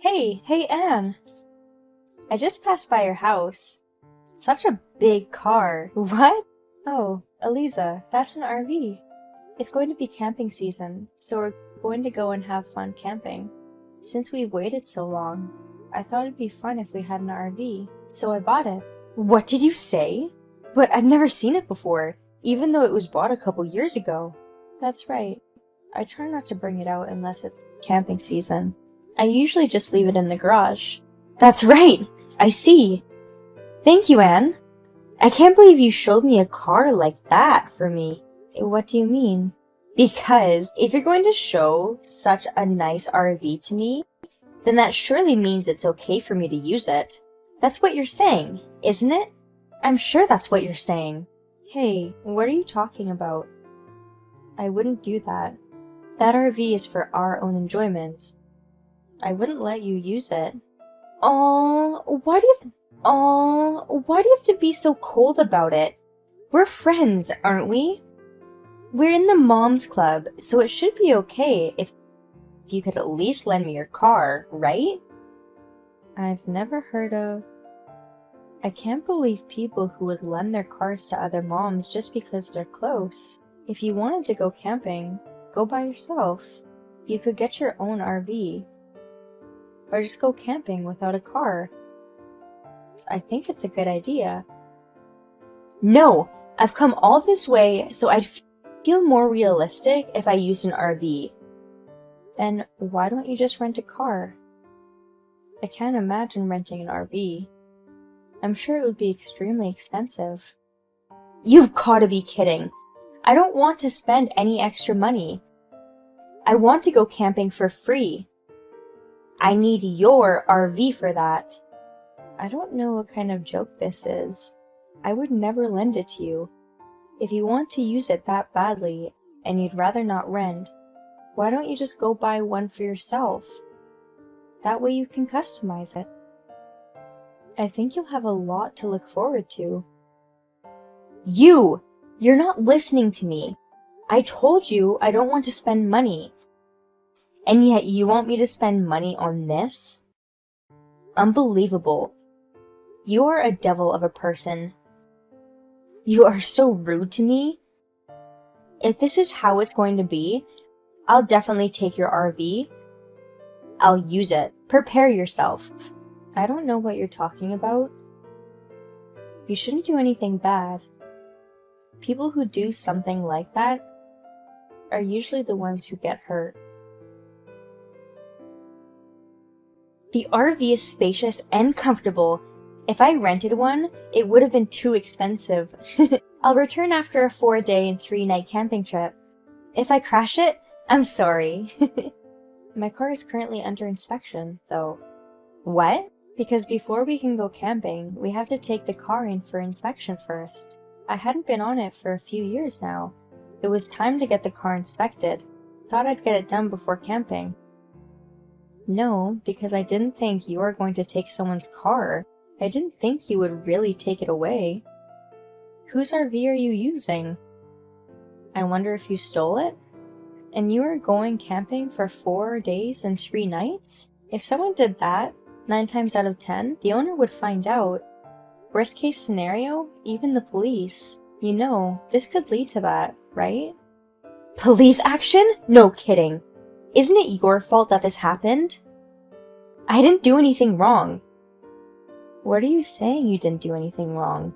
Hey, Anne. I just passed by your house. Such a big car. What? Oh, Eliza, that's an RV. It's going to be camping season, so we're going to go and have fun camping. Since we've waited so long, I thought it'd be fun if we had an RV, so I bought it. What did you say? But I've never seen it before, even though it was bought a couple years ago. That's right. I try not to bring it out unless it's camping season. I usually just leave it in the garage. That's right! I see. Thank you, Anne. I can't believe you showed me a car like that for me. What do you mean? Because if you're going to show such a nice RV to me, then that surely means it's okay for me to use it. That's what you're saying, isn't it? I'm sure that's what you're saying. Hey, what are you talking about? I wouldn't do that. That RV is for our own enjoyment. I wouldn't let you use it. Why do you have to be so cold about it? We're friends, aren't we? We're in the Moms Club, so it should be okay if you could at least lend me your car, right? I've never heard of... I can't believe people who would lend their cars to other moms just because they're close. If you wanted to go camping, go by yourself. You could get your own RV. Or just go camping without a car. I think it's a good idea. No! I've come all this way so I'd feel more realistic if I used an RV. Then why don't you just rent a car? I can't imagine renting an RV. I'm sure it would be extremely expensive. You've gotta be kidding! I don't want to spend any extra money. I want to go camping for free. I need your RV for that. I don't know what kind of joke this is. I would never lend it to you. If you want to use it that badly, and you'd rather not rent, why don't you just go buy one for yourself? That way you can customize it. I think you'll have a lot to look forward to. You're not listening to me. I told you I don't want to spend money. And yet you want me to spend money on this? Unbelievable. You are a devil of a person. You are so rude to me. If this is how it's going to be, I'll definitely take your RV. I'll use it. Prepare yourself. I don't know what you're talking about. You shouldn't do anything bad. People who do something like that are usually the ones who get hurt. The RV is spacious and comfortable. If I rented one, it would have been too expensive. I'll return after a 4-day and 3-night camping trip. If I crash it, I'm sorry. My car is currently under inspection, though. What? Because before we can go camping, we have to take the car in for inspection first. I hadn't been on it for a few years now. It was time to get the car inspected. Thought I'd get it done before camping. No, because I didn't think you were going to take someone's car. I didn't think you would really take it away. Whose RV are you using? I wonder if you stole it? And you are going camping for 4 days and 3 nights? If someone did that, 9 times out of 10, the owner would find out. Worst case scenario, even the police. You know, this could lead to that, right? Police action? No kidding. Isn't it your fault that this happened? I didn't do anything wrong. What are you saying you didn't do anything wrong?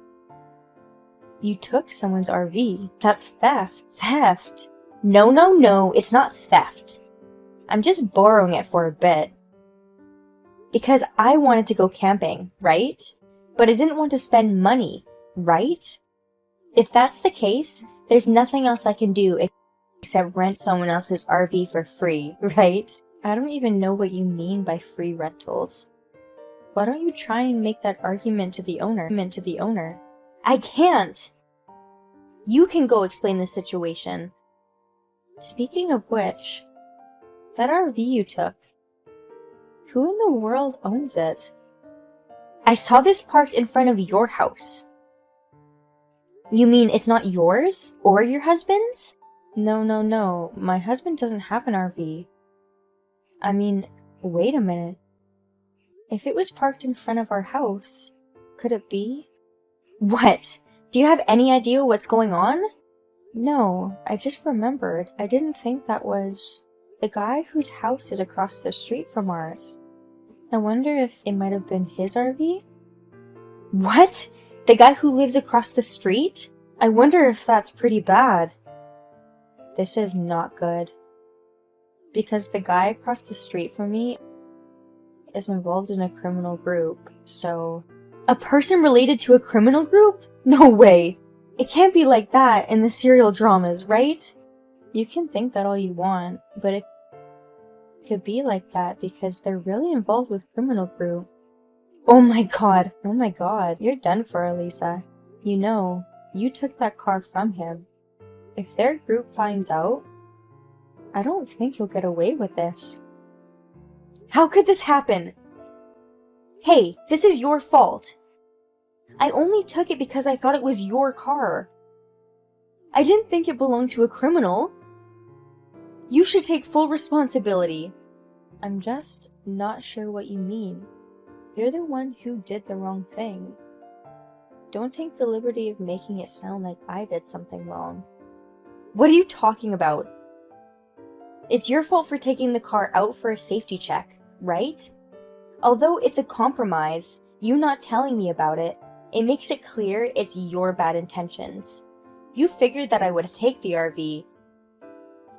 You took someone's RV. That's theft. Theft. No, it's not theft. I'm just borrowing it for a bit. Because I wanted to go camping, right? But I didn't want to spend money, right? If that's the case, there's nothing else I can do except rent someone else's RV for free, right? I don't even know what you mean by free rentals. Why don't you try and make that argument to the owner? I can't! You can go explain the situation. Speaking of which, that RV you took, who in the world owns it? I saw this parked in front of your house. You mean it's not yours? Or your husband's? No. My husband doesn't have an RV. I mean, wait a minute. If it was parked in front of our house, could it be? What? Do you have any idea what's going on? No, I just remembered. I didn't think that was the guy whose house is across the street from ours. I wonder if it might have been his RV? What? The guy who lives across the street? I wonder if that's pretty bad. This is not good. Because the guy across the street from me is involved in a criminal group, so... A person related to a criminal group? No way! It can't be like that in the serial dramas, right? You can think that all you want, but it could be like that because they're really involved with criminal group. Oh my god, you're done for, Elisa. You know, you took that car from him. If their group finds out, I don't think you'll get away with this. How could this happen? Hey, this is your fault. I only took it because I thought it was your car. I didn't think it belonged to a criminal. You should take full responsibility. I'm just not sure what you mean. You're the one who did the wrong thing. Don't take the liberty of making it sound like I did something wrong. What are you talking about? It's your fault for taking the car out for a safety check, right? Although it's a compromise, you not telling me about it, it makes it clear it's your bad intentions. You figured that I would take the RV,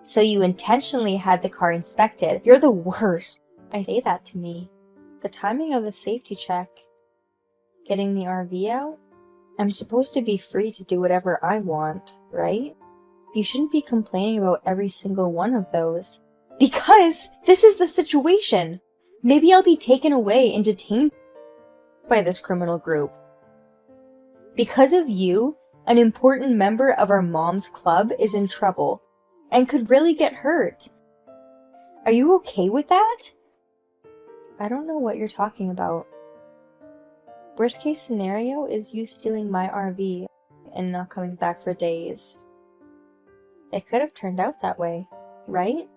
so you intentionally had the car inspected. You're the worst. I say that to me. The timing of the safety check, getting the RV out, I'm supposed to be free to do whatever I want, right? You shouldn't be complaining about every single one of those. Because this is the situation. Maybe I'll be taken away and detained by this criminal group. Because of you, an important member of our mom's club is in trouble and could really get hurt. Are you okay with that? I don't know what you're talking about. Worst case scenario is you stealing my RV and not coming back for days. It could have turned out that way, right?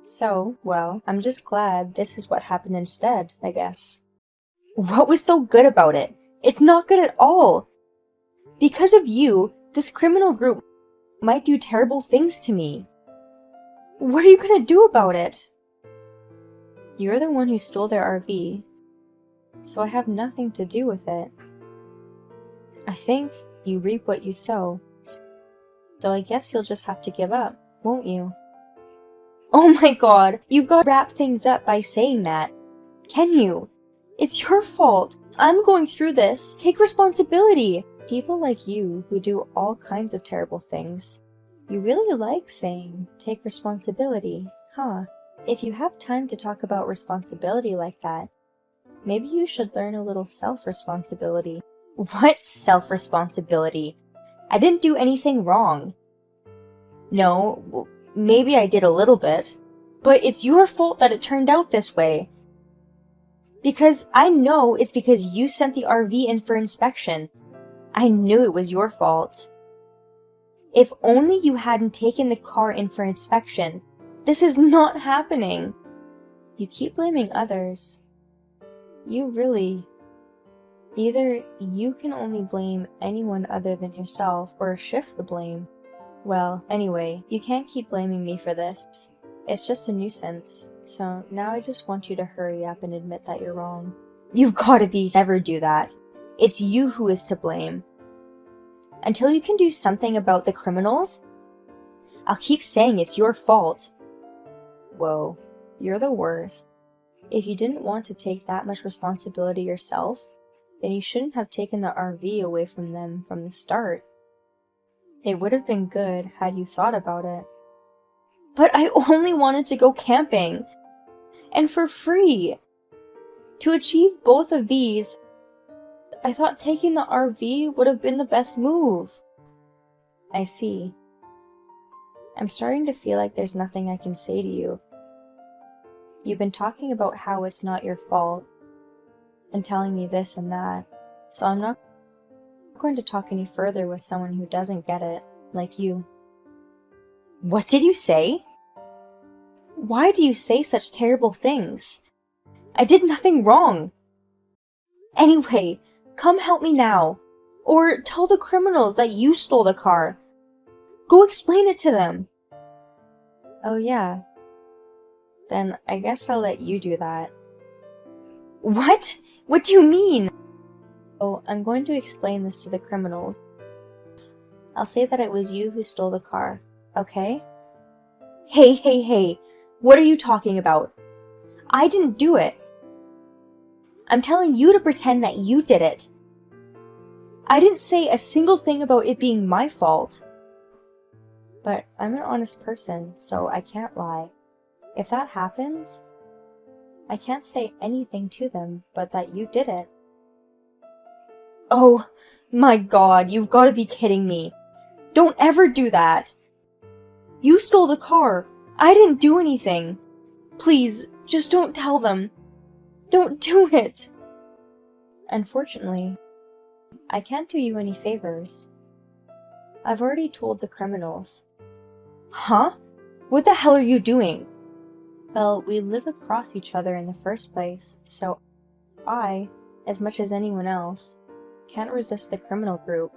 So, well, I'm just glad this is what happened instead, I guess. What was so good about it? It's not good at all! Because of you, this criminal group might do terrible things to me. What are you gonna do about it? You're the one who stole their RV, so I have nothing to do with it. I think you reap what you sow, so I guess you'll just have to give up, won't you? Oh my god, you've got to wrap things up by saying that. Can you? It's your fault. I'm going through this. Take responsibility. People like you who do all kinds of terrible things, you really like saying, take responsibility, huh? If you have time to talk about responsibility like that, maybe you should learn a little self-responsibility. What self-responsibility? I didn't do anything wrong. No, maybe I did a little bit, but it's your fault that it turned out this way. Because I know it's because you sent the RV in for inspection. I knew it was your fault. If only you hadn't taken the car in for inspection, this is not happening. You keep blaming others. You really... Either you can only blame anyone other than yourself or shift the blame. Well, anyway, you can't keep blaming me for this. It's just a nuisance. So now I just want you to hurry up and admit that you're wrong. You've gotta never do that. It's you who is to blame. Until you can do something about the criminals, I'll keep saying it's your fault. Whoa, you're the worst. If you didn't want to take that much responsibility yourself, then you shouldn't have taken the RV away from them from the start. It would have been good had you thought about it. But I only wanted to go camping! And for free! To achieve both of these, I thought taking the RV would have been the best move. I see. I'm starting to feel like there's nothing I can say to you. You've been talking about how it's not your fault, and telling me this and that, so I'm not going to talk any further with someone who doesn't get it, like you. What did you say? Why do you say such terrible things? I did nothing wrong. Anyway, come help me now. Or tell the criminals that you stole the car. Go explain it to them. Oh yeah. Then I guess I'll let you do that. What? What do you mean? Oh, I'm going to explain this to the criminals. I'll say that it was you who stole the car, okay? Hey, what are you talking about? I didn't do it. I'm telling you to pretend that you did it. I didn't say a single thing about it being my fault. But I'm an honest person, so I can't lie. If that happens, I can't say anything to them but that you did it. Oh my God, you've got to be kidding me. Don't ever do that. You stole the car. I didn't do anything. Please, just don't tell them. Don't do it. Unfortunately, I can't do you any favors. I've already told the criminals. Huh? What the hell are you doing? Well, we live across each other in the first place, so I, as much as anyone else, can't resist the criminal group.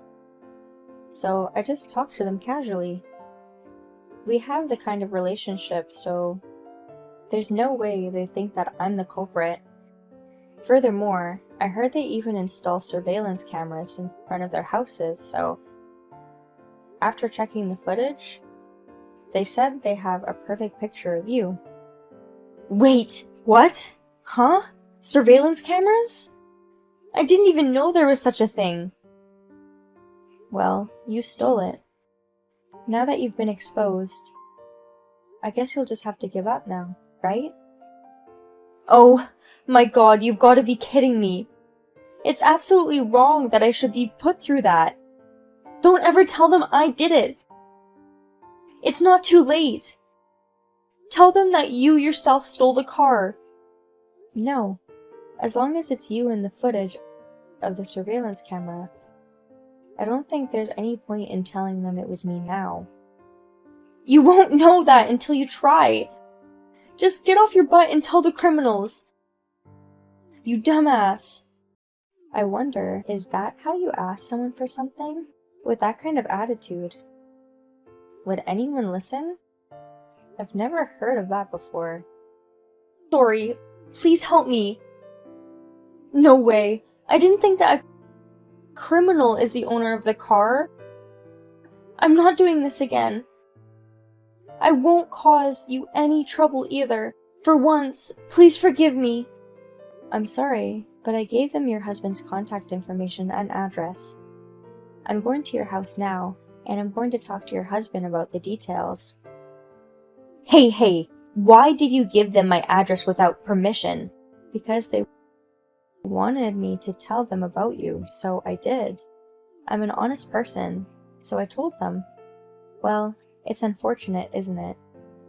So I just talk to them casually. We have the kind of relationship, so there's no way they think that I'm the culprit. Furthermore, I heard they even install surveillance cameras in front of their houses, so after checking the footage, they said they have a perfect picture of you. Wait, what? Huh? Surveillance cameras? I didn't even know there was such a thing. Well, you stole it. Now that you've been exposed, I guess you'll just have to give up now, right? Oh my God, you've got to be kidding me. It's absolutely wrong that I should be put through that. Don't ever tell them I did it. It's not too late. Tell them that you yourself stole the car. No, as long as it's you in the footage of the surveillance camera, I don't think there's any point in telling them it was me now. You won't know that until you try. Just get off your butt and tell the criminals. You dumbass. I wonder, is that how you ask someone for something? With that kind of attitude? Would anyone listen? I've never heard of that before. Sorry, please help me. No way. I didn't think that a criminal is the owner of the car. I'm not doing this again. I won't cause you any trouble either. For once, please forgive me. I'm sorry, but I gave them your husband's contact information and address. I'm going to your house now, and I'm going to talk to your husband about the details. Hey, why did you give them my address without permission? Because they wanted me to tell them about you, so I did. I'm an honest person, so I told them. Well, it's unfortunate, isn't it?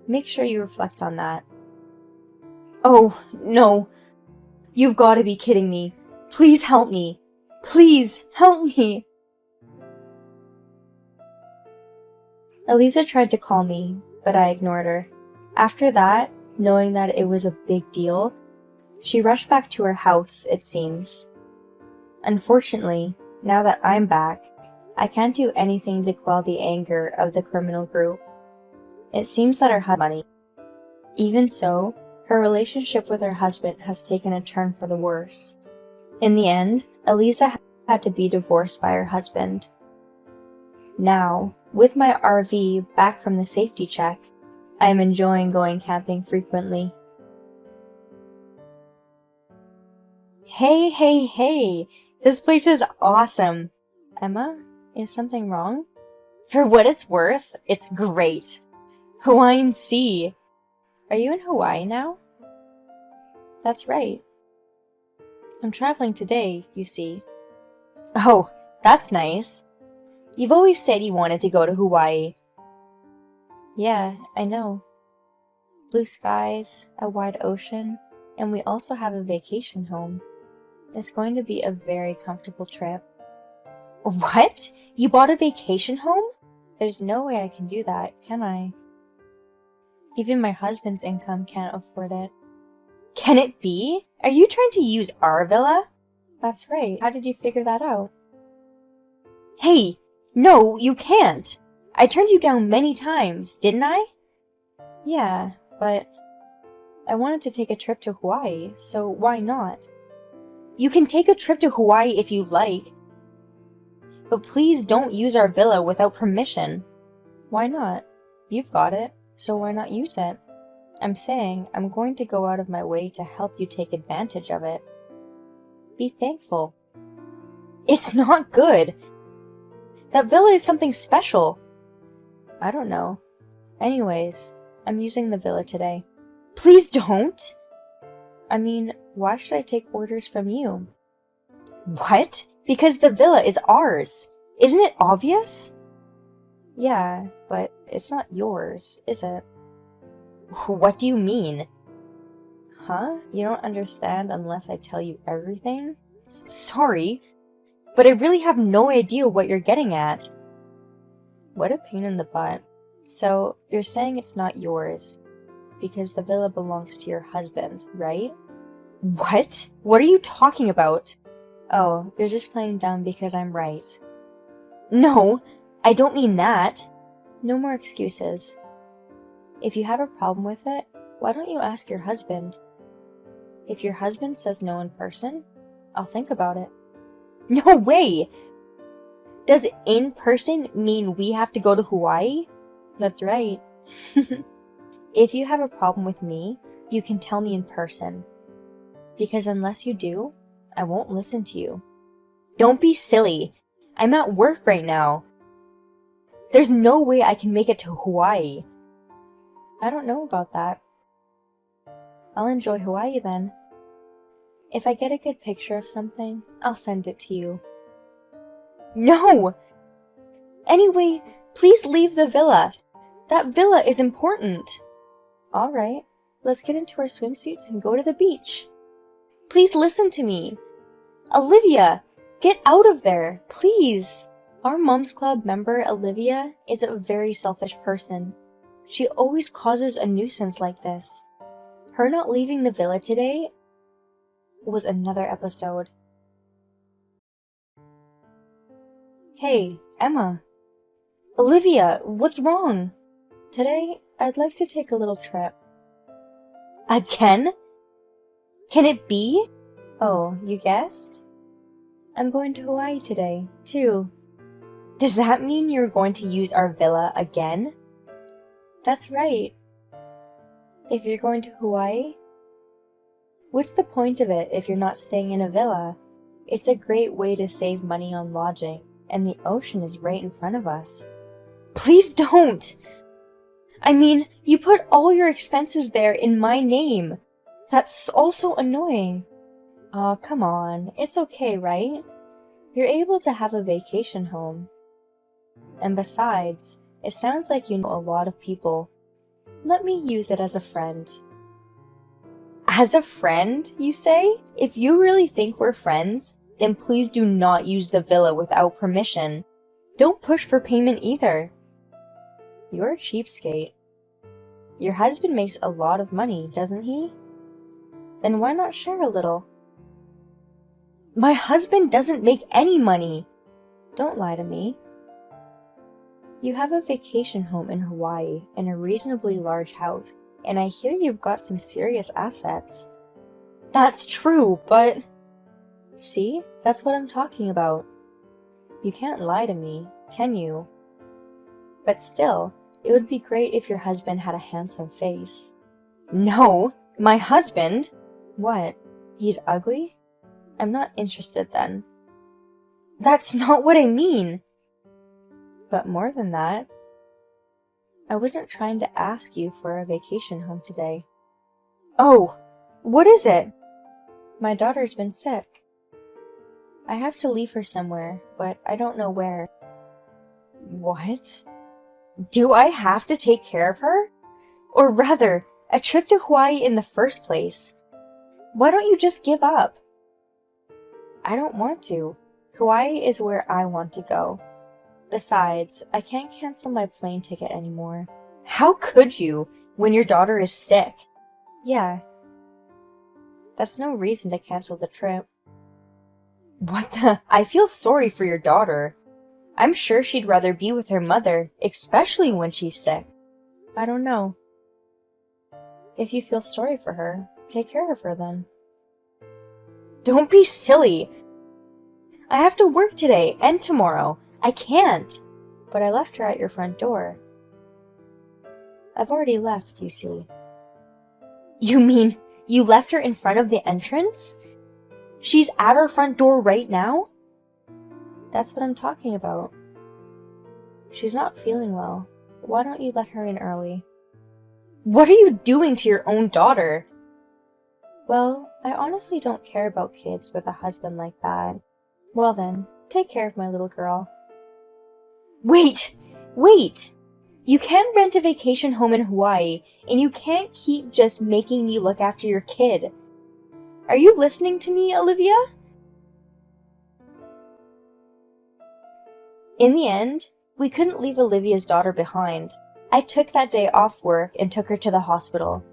Make sure you reflect on that. Oh, no. You've got to be kidding me. Please help me. Please help me. Eliza tried to call me, but I ignored her. After that, knowing that it was a big deal, she rushed back to her house, it seems. Unfortunately, now that I'm back, I can't do anything to quell the anger of the criminal group. It seems that her money. Even so, her relationship with her husband has taken a turn for the worse. In the end, Eliza had to be divorced by her husband. Now, with my RV back from the safety check, I am enjoying going camping frequently. Hey, this place is awesome. Emma, is something wrong? For what it's worth, it's great. Hawaiian Sea. Are you in Hawaii now? That's right. I'm traveling today, you see. Oh, that's nice. You've always said you wanted to go to Hawaii. Yeah, I know. Blue skies, a wide ocean, and we also have a vacation home. It's going to be a very comfortable trip. What? You bought a vacation home? There's no way I can do that, can I? Even my husband's income can't afford it. Can it be? Are you trying to use our villa? That's right. How did you figure that out? Hey, no, you can't. I turned you down many times, didn't I? Yeah, but I wanted to take a trip to Hawaii, so why not? You can take a trip to Hawaii if you like, but please don't use our villa without permission. Why not? You've got it, so why not use it? I'm saying I'm going to go out of my way to help you take advantage of it. Be thankful. It's not good. That villa is something special. I don't know. Anyways, I'm using the villa today. Please don't! I mean, why should I take orders from you? What? Because the villa is ours. Isn't it obvious? Yeah, but it's not yours, is it? What do you mean? Huh? You don't understand unless I tell you everything? Sorry, but I really have no idea what you're getting at. What a pain in the butt. So, you're saying it's not yours, because the villa belongs to your husband, right? What? What are you talking about? Oh, you're just playing dumb because I'm right. No, I don't mean that. No more excuses. If you have a problem with it, why don't you ask your husband? If your husband says no in person, I'll think about it. No way! Does in person mean we have to go to Hawaii? That's right. If you have a problem with me, you can tell me in person. Because unless you do, I won't listen to you. Don't be silly. I'm at work right now. There's no way I can make it to Hawaii. I don't know about that. I'll enjoy Hawaii then. If I get a good picture of something, I'll send it to you. No! Anyway, please leave the villa. That villa is important. Alright, let's get into our swimsuits and go to the beach. Please listen to me. Olivia, get out of there, please. Our Moms Club member, Olivia, is a very selfish person. She always causes a nuisance like this. Her not leaving the villa today was another episode. Hey, Emma. Olivia, what's wrong? Today, I'd like to take a little trip. Again? Can it be? Oh, you guessed? I'm going to Hawaii today, too. Does that mean you're going to use our villa again? That's right. If you're going to Hawaii, what's the point of it if you're not staying in a villa? It's a great way to save money on lodging, and the ocean is right in front of us. Please don't! I mean, you put all your expenses there in my name. That's also annoying. Aw, come on. It's okay, right? You're able to have a vacation home. And besides, it sounds like you know a lot of people. Let me use it as a friend. As a friend, you say? If you really think we're friends, then please do not use the villa without permission. Don't push for payment either. You're a cheapskate. Your husband makes a lot of money, doesn't he? Then why not share a little? My husband doesn't make any money. Don't lie to me. You have a vacation home in Hawaii and a reasonably large house, and I hear you've got some serious assets. That's true, but... See? That's what I'm talking about. You can't lie to me, can you? But still, it would be great if your husband had a handsome face. No! My husband? What? He's ugly? I'm not interested then. That's not what I mean! But more than that, I wasn't trying to ask you for a vacation home today. Oh, what is it? My daughter's been sick. I have to leave her somewhere, but I don't know where. What? Do I have to take care of her? Or rather, a trip to Hawaii in the first place? Why don't you just give up? I don't want to. Hawaii is where I want to go. Besides, I can't cancel my plane ticket anymore. How could you, when your daughter is sick? Yeah. That's no reason to cancel the trip. What the? I feel sorry for your daughter. I'm sure she'd rather be with her mother, especially when she's sick. I don't know. If you feel sorry for her, take care of her then. Don't be silly. I have to work today and tomorrow. I can't. But I left her at your front door. I've already left, you see. You mean you left her in front of the entrance? She's at our front door right now? That's what I'm talking about. She's not feeling well. Why don't you let her in early? What are you doing to your own daughter? Well, I honestly don't care about kids with a husband like that. Well then, take care of my little girl. Wait! Wait! You can't rent a vacation home in Hawaii, and you can't keep just making me look after your kid. Are you listening to me, Olivia? In the end, we couldn't leave Olivia's daughter behind. I took that day off work and took her to the hospital.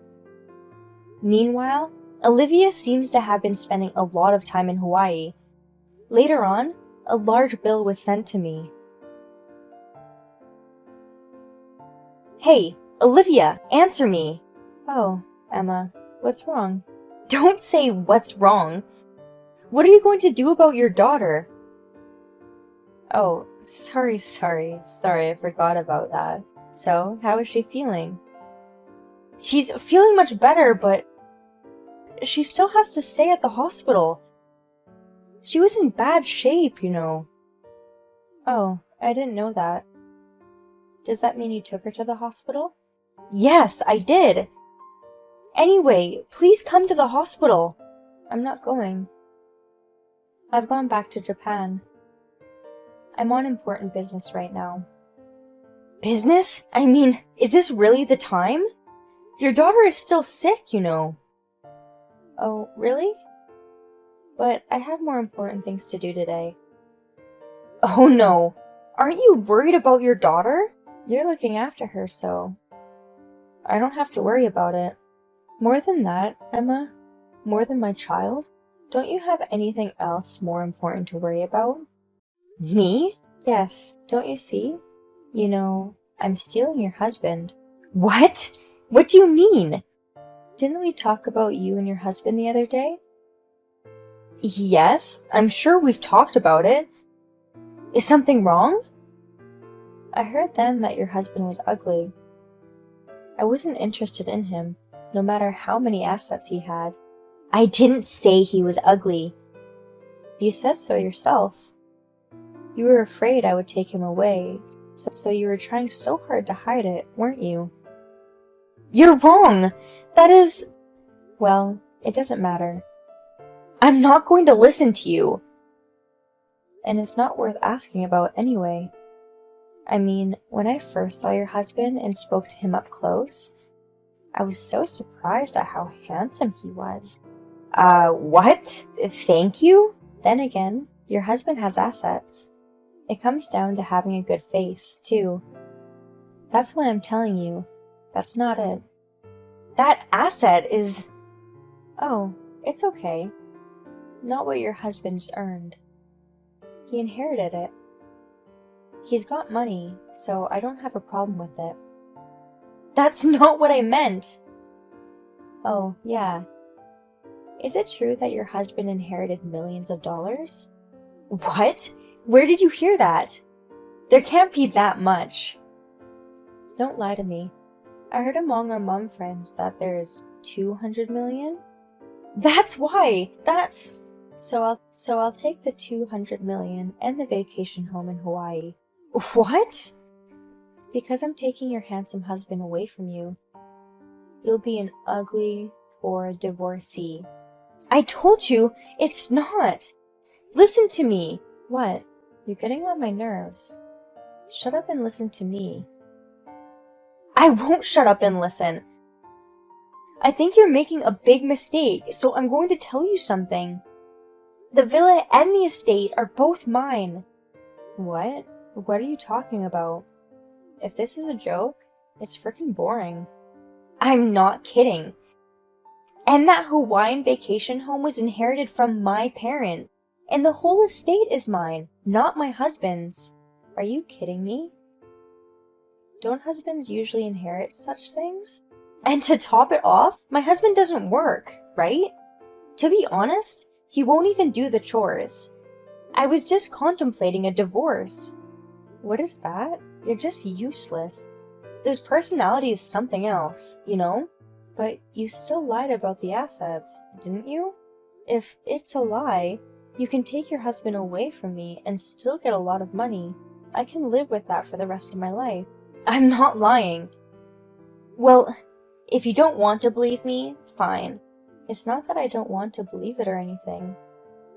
Meanwhile, Olivia seems to have been spending a lot of time in Hawaii. Later on, a large bill was sent to me. Hey, Olivia, answer me! Oh, Emma, what's wrong? Don't say what's wrong. What are you going to do about your daughter? Oh, sorry, I forgot about that. So, how is she feeling? She's feeling much better, but she still has to stay at the hospital. She was in bad shape, you know. Oh, I didn't know that. Does that mean you took her to the hospital? Yes, I did. Anyway, please come to the hospital. I'm not going. I've gone back to Japan. I'm on important business right now. Business? I mean, is this really the time? Your daughter is still sick, you know. Oh, really? But I have more important things to do today. Oh no! Aren't you worried about your daughter? You're looking after her, so I don't have to worry about it. More than that, Emma, more than my child, don't you have anything else more important to worry about? Me? Yes, don't you see? You know, I'm stealing your husband. What? What do you mean? Didn't we talk about you and your husband the other day? Yes, I'm sure we've talked about it. Is something wrong? I heard then that your husband was ugly. I wasn't interested in him, no matter how many assets he had. I didn't say he was ugly. You said so yourself. You were afraid I would take him away, so you were trying so hard to hide it, weren't you? You're wrong! That is... Well, it doesn't matter. I'm not going to listen to you! And it's not worth asking about anyway. I mean, when I first saw your husband and spoke to him up close, I was so surprised at how handsome he was. What? Thank you? Then again, your husband has assets. It comes down to having a good face, too. That's why I'm telling you. That's not it. That asset is... Oh, it's okay. Not what your husband's earned. He inherited it. He's got money, so I don't have a problem with it. That's not what I meant! Oh, yeah. Is it true that your husband inherited millions of dollars? What? Where did you hear that? There can't be that much. Don't lie to me. I heard among our mom friends that there's 200 million? That's why! So I'll take the 200 million and the vacation home in Hawaii. What? Because I'm taking your handsome husband away from you. You'll be an ugly or a divorcee. I told you, it's not! Listen to me! What? You're getting on my nerves. Shut up and listen to me. I won't shut up and listen! I think you're making a big mistake, so I'm going to tell you something. The villa and the estate are both mine. What? What are you talking about? If this is a joke, it's frickin' boring. I'm not kidding. And that Hawaiian vacation home was inherited from my parents. And the whole estate is mine, not my husband's. Are you kidding me? Don't husbands usually inherit such things? And to top it off, my husband doesn't work, right? To be honest, he won't even do the chores. I was just contemplating a divorce. What is that? You're just useless. His personality is something else, you know? But you still lied about the assets, didn't you? If it's a lie, you can take your husband away from me and still get a lot of money. I can live with that for the rest of my life. I'm not lying. Well, if you don't want to believe me, fine. It's not that I don't want to believe it or anything.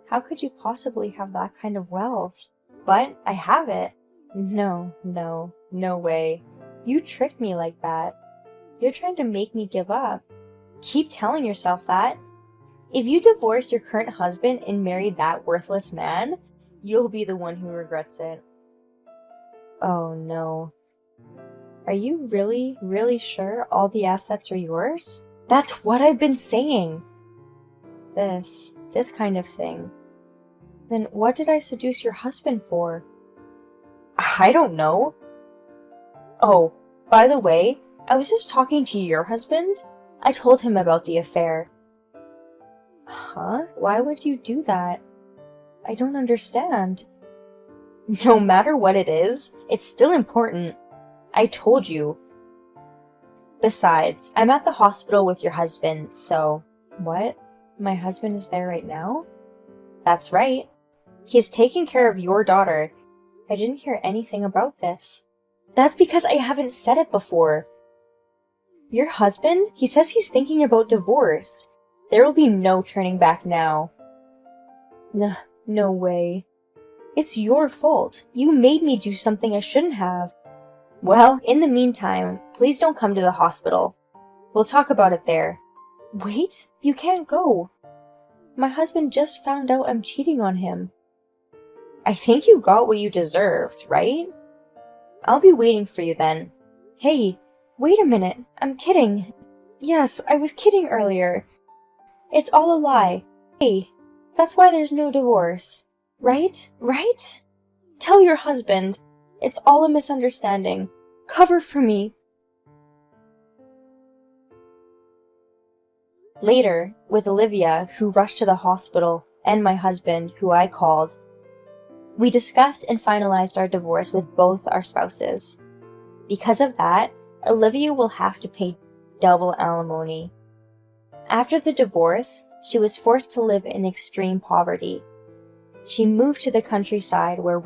How could you possibly have that kind of wealth? But I have it. No way. You tricked me like that. You're trying to make me give up. Keep telling yourself that. If you divorce your current husband and marry that worthless man, you'll be the one who regrets it. Oh no. Are you really sure all the assets are yours? That's what I've been saying. This kind of thing. Then what did I seduce your husband for? I don't know. Oh, by the way, I was just talking to your husband. I told him about the affair. Huh? Why would you do that? I don't understand. No matter what it is, it's still important. I told you. Besides, I'm at the hospital with your husband, so... What? My husband is there right now? That's right. He's taking care of your daughter. I didn't hear anything about this. That's because I haven't said it before. Your husband? He says he's thinking about divorce. There will be no turning back now. No way. It's your fault. You made me do something I shouldn't have. Well, in the meantime, please don't come to the hospital. We'll talk about it there. Wait, you can't go. My husband just found out I'm cheating on him. I think you got what you deserved, right? I'll be waiting for you then. Hey, wait a minute. I'm kidding. Yes, I was kidding earlier. It's all a lie. Hey, that's why there's no divorce. Right? Right? Tell your husband. It's all a misunderstanding. Cover for me. Later, with Olivia, who rushed to the hospital, and my husband, who I called, we discussed and finalized our divorce with both our spouses. Because of that, Olivia will have to pay double alimony. After the divorce, she was forced to live in extreme poverty. She moved to the countryside where